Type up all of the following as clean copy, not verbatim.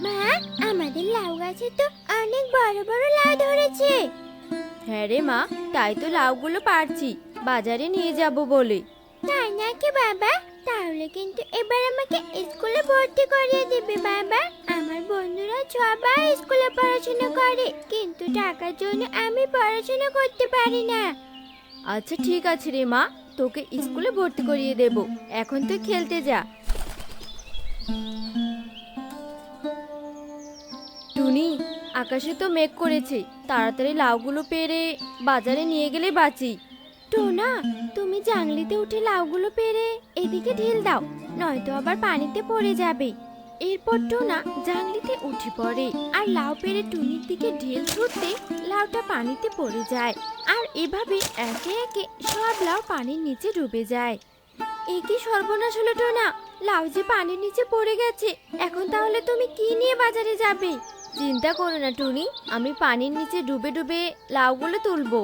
মা, আমাদের লাউ গাছে তো অনেক বড় বড় লাউ ধরেছে। হ্যাঁ রে মা, তাই তো লাউগুলো পারছি বাজারে নিয়ে যাব বলে। তাই নাকি বাবা? তাহলে কিন্তু এবার আমাকে স্কুলে ভর্তি করিয়ে দেবে বাবা। আমার বন্ধুরা সবাই স্কুলে পড়াশোনা করে, কিন্তু টাকার জন্য আমি পড়াশোনা করতে পারি না। আচ্ছা ঠিক আছে রে মা, তোকে স্কুলে ভর্তি করিয়ে দেব। এখন তুই খেলতে যা। টুনি, আকাশে তো মেঘ করেছে, তাড়াতাড়ি লাউগুলো পেড়ে বাজারে নিয়ে গেলে বাঁচি। টোনা, তুমি জাংলিতে উঠে লাউগুলো পেরে এদিকে ঢিল দাও, নয়তো আবার পানিতে পড়ে যাবে। এরপর টোনা জাংলিতে উঠে পড়ে আর লাউ পেরে টুনির দিকে ঢিল ছুটতে লাউটা পানিতে পড়ে যায়। আর এভাবে একে একে সব লাউ পানির নিচে ডুবে যায়। এ কি সর্বনাশ হলো টোনা, লাউ যে পানির নিচে পড়ে গেছে। এখন তাহলে তুমি কি নিয়ে বাজারে যাবে? চিন্তা করো না টুনি, আমি পানির নিচে ডুবে ডুবে লাউগুলো তুলবো।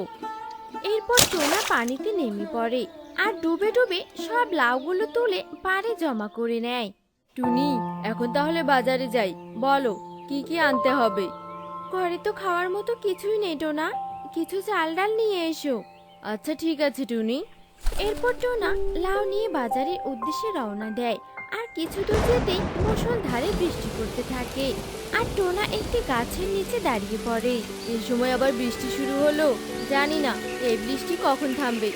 এরপর টোনা পানিতে নেমে পড়ে আর ডুবে ডুবে সব লাউগুলো তুলে পাড়ে জমা করে নেয়। টুনি, এখন তাহলে বাজারে যাই, বলো কি কি আনতে হবে? ঘরে তো খাওয়ার মতো কিছুই নেই টোনা, কিছু চাল ডাল নিয়ে এসো। আচ্ছা ঠিক আছে টুনি। এরপর টোনা লাউ নিয়ে বাজারের উদ্দেশ্যে রওনা দেয়। আর কিছু দূর যেতেই মুষলধারে বৃষ্টি পড়তে থাকে আর টোনা একটি গাছের নিচে দাঁড়িয়ে পড়ে। এই সময় আবার বৃষ্টি শুরু হলো, জানি না এই বৃষ্টি কখন থামবে।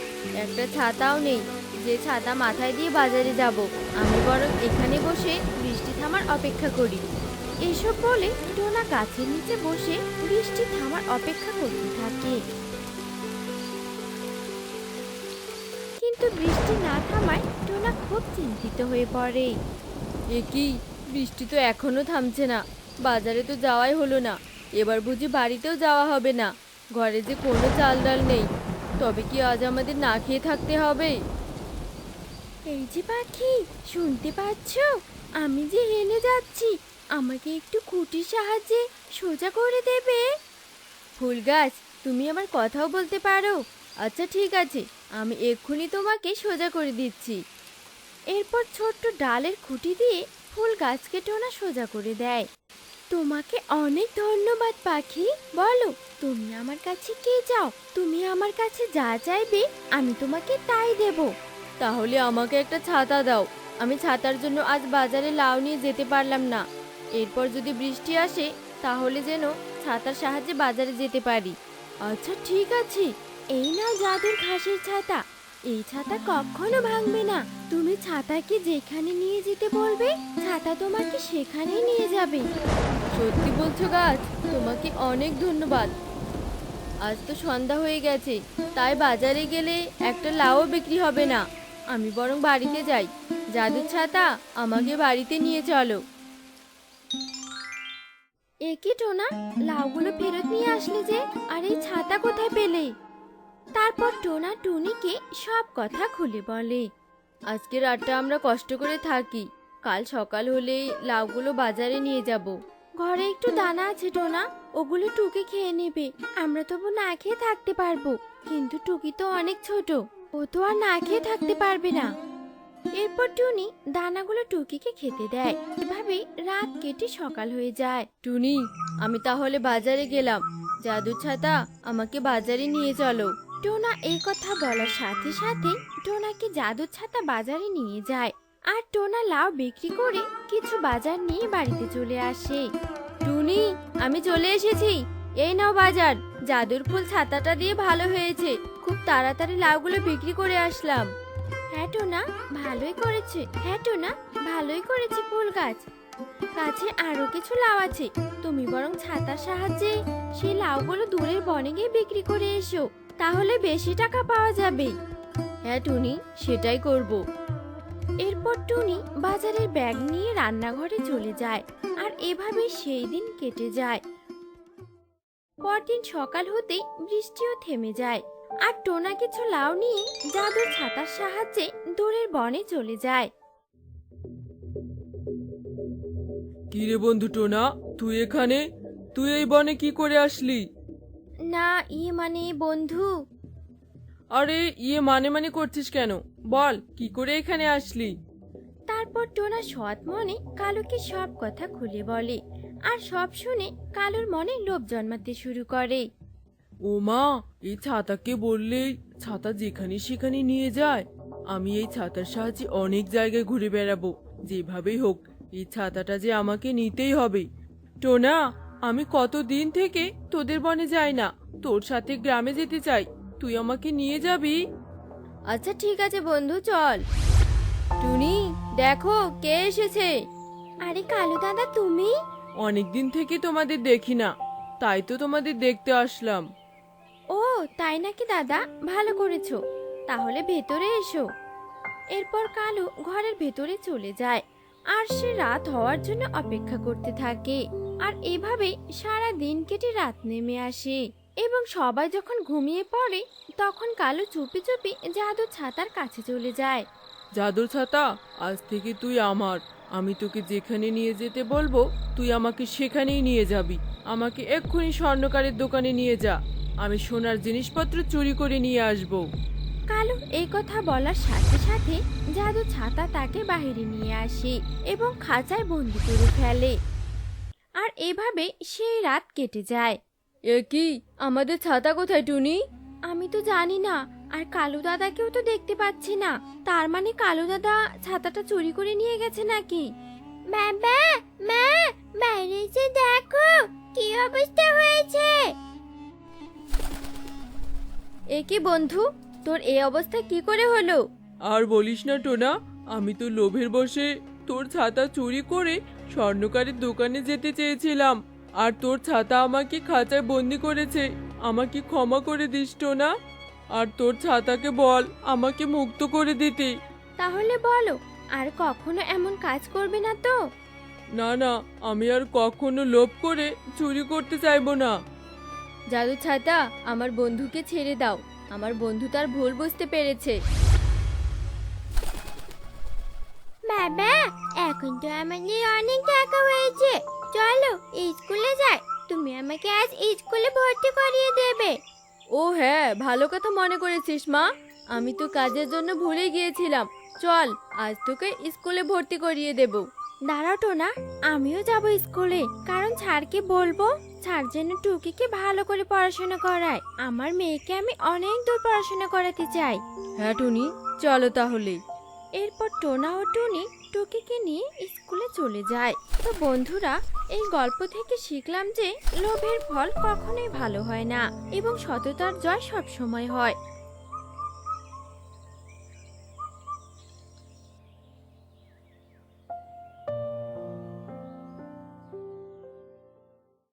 একটা ছাতাও নেই যে ছাতা মাথায় দিয়ে বাজারে যাব। আমি বরং এখানে বসে বৃষ্টি থামার অপেক্ষা করি। এসব বলে টোনা গাছের নিচে বসে বৃষ্টি থামার অপেক্ষা করতে থাকে। কিন্তু বৃষ্টি না থামায় টোনা খুব চিন্তিত হয়ে পড়ে। এ কি, বৃষ্টি তো এখনো থামছে না, বাজারে তো যাওয়াই হলো না। এবার বুঝি বাড়িতেও যাওয়া হবে না। ঘরে যে কোনো চাল ডাল নেই, তবে কি আজ আমাদের না খেয়ে থাকতে হবে? এই যে পাখি, শুনতে পাচ্ছ? আমি যে হেলে যাচ্ছি, আমাকে একটু খুঁটির সাহায্যে সোজা করে দেবে? ফুল গাছ, তুমি আমার কথাও বলতে পারো? আচ্ছা ঠিক আছে, আমি এক্ষুনি তোমাকে সোজা করে দিচ্ছি। এরপর ছোট্ট ডালের খুঁটি দিয়ে ফুল গাছকে টোনা সোজা করে দেয়। তোমাকে অনেক ধন্যবাদ পাখি। বলো, তুমি আমার কাছে কি চাও? তুমি আমার কাছে যা চাইবে আমি তোমাকে তাই দেব। তাহলে আমাকে একটা ছাতা দাও। আমি ছাতার জন্য আজ বাজারে লাউ নিয়ে যেতে পারলাম না। এরপর যদি বৃষ্টি আসে তাহলে যেন ছাতার সাহায্যে বাজারে যেতে পারি। আচ্ছা ঠিক আছে, এই নাও জাদুর ঘাসের ছাতা। এই ছাতা কখনো ভাঙবে না। তুমি ছাতাকে যেখানে নিয়ে যেতে বলবে, ছাতা তোমাকে সেখানেই নিয়ে যাবে। সত্যি বলছো গাছ? তোমাকে অনেক ধন্যবাদ। আজ তো সন্ধ্যা হয়ে গেছে, তাই বাজারে গেলে একটা লাউও বিক্রি হবে না। আমি বরং বাড়িতে যাই। জাদুর ছাতা, আমাকে বাড়িতে নিয়ে চলো। এ কি টোনা, লাউগুলো ফেরত নিয়ে আসলে যে, আর এই ছাতা কোথায় পেলে? তারপর টোনা টুনিকে সব কথা খুলে বলে। আজকে রাতটা আমরা কষ্ট করে থাকি, কাল সকাল হলেই লাউগুলো বাজারে নিয়ে যাব। ঘরে একটু দানা আছে টোনা, ওগুলো টুকি খেয়ে নেবে। আমরা তবু না খেয়ে থাকতে পারবো, কিন্তু টুকি তো অনেক ছোট, ও তো আর না খেয়ে থাকতে পারবে না। এরপর টুনি দানাগুলো টুকিকে খেতে দেয়। এভাবে রাত কেটে সকাল হয়ে যায়। টুনি, আমি তাহলে বাজারে গেলাম। জাদুর ছাতা, আমাকে বাজারে নিয়ে চলো। টোনা এই কথা বলার সাথে সাথে টোনাকে জাদুর ছাতা বাজারে নিয়ে যায়। আর টোনা লাউ বিক্রি করে কিছু বাজার নিয়ে বাড়িতে চলে আসে। টুনি, আমি চলে এসেছি। এই নাও বাজার। জাদুর ফুল ছাতাটা দিয়ে ভালো হয়েছে, খুব তাড়াতাড়ি লাউগুলো বিক্রি করে আসলাম। হ্যাঁ টোনা, ভালোই করেছে। হ্যাঁ টোনা, ভালোই করেছে ফুল গাছ। কাছে আরো কিছু লাউ আছে, তুমি বরং ছাতার সাহায্যে সেই লাউগুলো দূরের বনে গিয়ে বিক্রি করে এসো, তাহলে বেশি টাকা পাওয়া যাবে। হ্যাঁ টুনি, সেটাই করব। এরপর টুনি বাজারের ব্যাগ নিয়ে রান্নাঘরে চলে যায়। আর এভাবে সেই দিন কেটে যায়। পরদিন সকাল হতেই বৃষ্টিও থেমে যায়। আর টোনা কিছু লাউ নিয়ে জাদুর ছাতার সাহায্যে দূরের বনে চলে যায়। কি রে বন্ধু টোনা, তুই এখানে? তুই এই বনে কি করে আসলি? না, মানে বন্ধু। আরে মানে করছিস কেন? বল, কি করে এখানে আসলি? তারপর টোনা সৎ মনে কালুকে সব কথা খুলে বলে। আর সব শুনে কালুর মনে লোভ জন্মাতে শুরু করে। ও মা, এই ছাতাকে বললেই ছাতা যেখানে সেখানে নিয়ে যায়। আমি এই ছাতার সাহায্যে অনেক জায়গায় ঘুরে বেড়াবো। যেভাবেই হোক এই ছাতাটা যে আমাকে নিতেই হবে। টোনা, আমি কতদিন থেকে তোদের বনে যাই না, তোর সাথে গ্রামে যেতে চাই। তুই আমাকে নিয়ে যাবি? আচ্ছা ঠিক আছে বন্ধু, চল। টুনি, দেখো কে এসেছে। আরে কালু দাদা, তুমি? অনেকদিন থেকে তোমাদের দেখি না, তাই তো তোমাদের দেখতে আসলাম। ও তাই নাকি দাদা, ভালো করেছো। তাহলে ভেতরে এসো। এরপর কালু ঘরের ভেতরে চলে যায় আর সে রাত হওয়ার জন্য অপেক্ষা করতে থাকে। আর এভাবে সারা দিন কেটে রাত নেমে আসে এবং সবাই যখন ঘুমিয়ে পড়ে তখন কালু চুপি চুপি জাদু ছাতার কাছে চলে যায়। জাদুর ছাতা, আজ থেকে তুই আমার। আমি তোকে যেখানে নিয়ে যেতে বলবো তুই আমাকে সেখানেই নিয়ে যাবি। আমাকে এক্ষুনি স্বর্ণকারের দোকানে নিয়ে যা। আমি সোনার জিনিসপত্র চুরি করে নিয়ে আসবো। কালু এই কথা বলার সাথে সাথে জাদু ছাতা তাকে বাইরে নিয়ে আসে এবং খাঁচায় বন্দি করে ফেলে। আর এভাবে সেই রাত কেটে যায়। এ কি, আমাদের ছাতা কোথায় টুনি? আমি তো জানি না, আর কালু দাদাকেও তো দেখতে পাচ্ছি না। তার মানে কালু দাদা ছাতাটা চুরি করে নিয়ে গেছে নাকি? বাবা, মা, বাইরে এসে দেখো কি অবস্থা হয়েছে। এ কি বন্ধু, তোর এই অবস্থা কি করে হলো? আর বলিস না টোনা, আমি তো লোভের বশে তোর ছাতা চুরি করে স্বর্ণকারের দোকানে যেতে চেয়েছিলাম, আর তোর ছাতা আমাকে খাঁচায় বন্দি করেছে। আমাকে ক্ষমা করে দিস টোনা, আর তোর ছাতাকে বল আমাকে মুক্ত করে দিতে। তাহলে বলো, আর কখনো এমন কাজ করবে না তো? না না, আমি আর কখনো লোভ করে চুরি করতে চাইবো না। জাদু ছাতা, আমার বন্ধুকে ছেড়ে দাও। আমার বন্ধু তার ভুল বুঝতে পেরেছে। বাবা, এখন তো আমাদের অনেক টাকা হয়েছে, চলো স্কুলে যাই। তুমি আমাকে আজ স্কুলে ভর্তি করিয়ে দেবে। ও হ্যাঁ, ভালো কথা মনে করেছিস মা। আমি তো কাজের জন্য ভুলে গিয়েছিলাম। চল, আজ তোকে স্কুলে ভর্তি করিয়ে দেব। দাঁড়াও টোনা, আমিও যাব স্কুলে, কারণ স্যারকে বলবো স্যার যেন টুকিকে ভালো করে পড়াশোনা করায়। আমার মেয়েকে আমি অনেক দূর পড়াশোনা করাতে চাই। হ্যাঁ টুনি, চলো তাহলে। এরপর টোনা ও টুনি টুকিকে নিয়ে স্কুলে চলে যায়। তো বন্ধুরা, এই গল্প থেকে শিখলাম যে লোভের ফল কখনোই ভালো হয় না এবং সততার জয় সব সময় হয়।